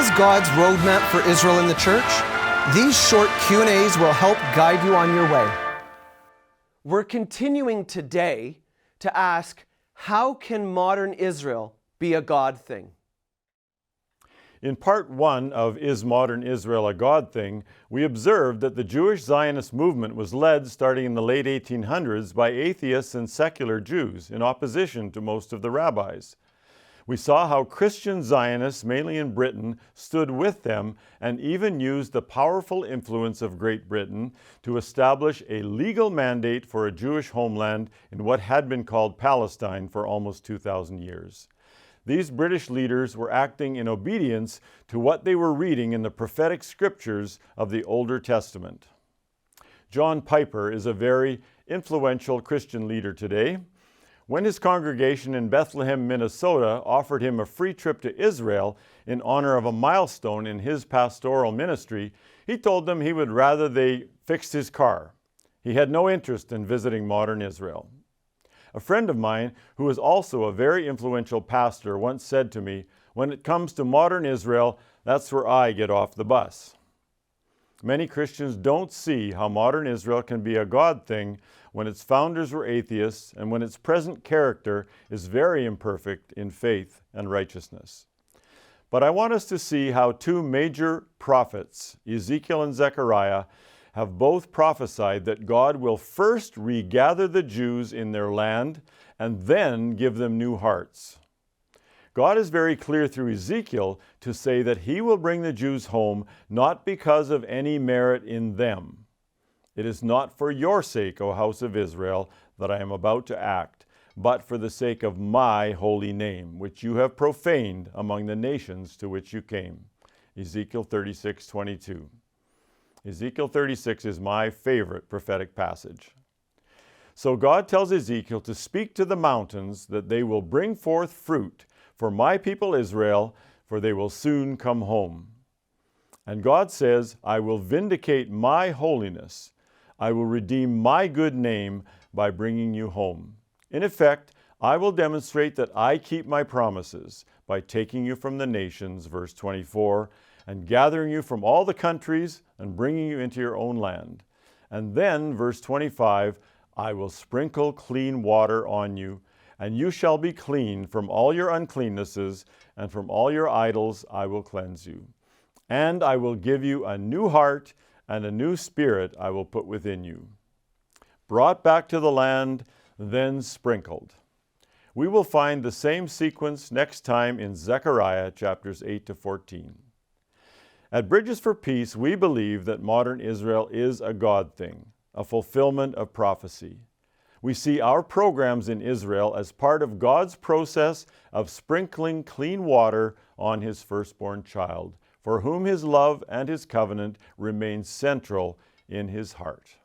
is God's roadmap for Israel and the church? These short Q&As will help guide you on your way. We're continuing today to ask, how can modern Israel be a God thing? In part one of Is Modern Israel a God Thing, we observed that the Jewish Zionist movement was led starting in the late 1800s by atheists and secular Jews in opposition to most of the rabbis. We saw how Christian Zionists, mainly in Britain, stood with them and even used the powerful influence of Great Britain to establish a legal mandate for a Jewish homeland in what had been called Palestine for almost 2,000 years. These British leaders were acting in obedience to what they were reading in the prophetic scriptures of the Older Testament. John Piper is a very influential Christian leader today. When his congregation in Bethlehem, Minnesota, offered him a free trip to Israel in honor of a milestone in his pastoral ministry, he told them he would rather they fixed his car. He had no interest in visiting modern Israel. A friend of mine, who is also a very influential pastor, once said to me, "When it comes to modern Israel, that's where I get off the bus." Many Christians don't see how modern Israel can be a God thing when its founders were atheists and when its present character is very imperfect in faith and righteousness. But I want us to see how two major prophets, Ezekiel and Zechariah, have both prophesied that God will first regather the Jews in their land and then give them new hearts. God is very clear through Ezekiel to say that he will bring the Jews home not because of any merit in them. It is not for your sake, O house of Israel, that I am about to act, but for the sake of my holy name, which you have profaned among the nations to which you came. Ezekiel 36:22. Ezekiel 36 is my favorite prophetic passage. So God tells Ezekiel to speak to the mountains that they will bring forth fruit for my people Israel, for they will soon come home. And God says, I will vindicate my holiness. I will redeem my good name by bringing you home. In effect, I will demonstrate that I keep my promises by taking you from the nations, verse 24, and gathering you from all the countries and bringing you into your own land. And then, verse 25, I will sprinkle clean water on you, and you shall be clean from all your uncleannesses, and from all your idols I will cleanse you. And I will give you a new heart, and a new spirit I will put within you. Brought back to the land, then sprinkled. We will find the same sequence next time in Zechariah chapters 8 to 14. At Bridges for Peace, we believe that modern Israel is a God thing, a fulfillment of prophecy. We see our programs in Israel as part of God's process of sprinkling clean water on his firstborn child, for whom his love and his covenant remain central in his heart.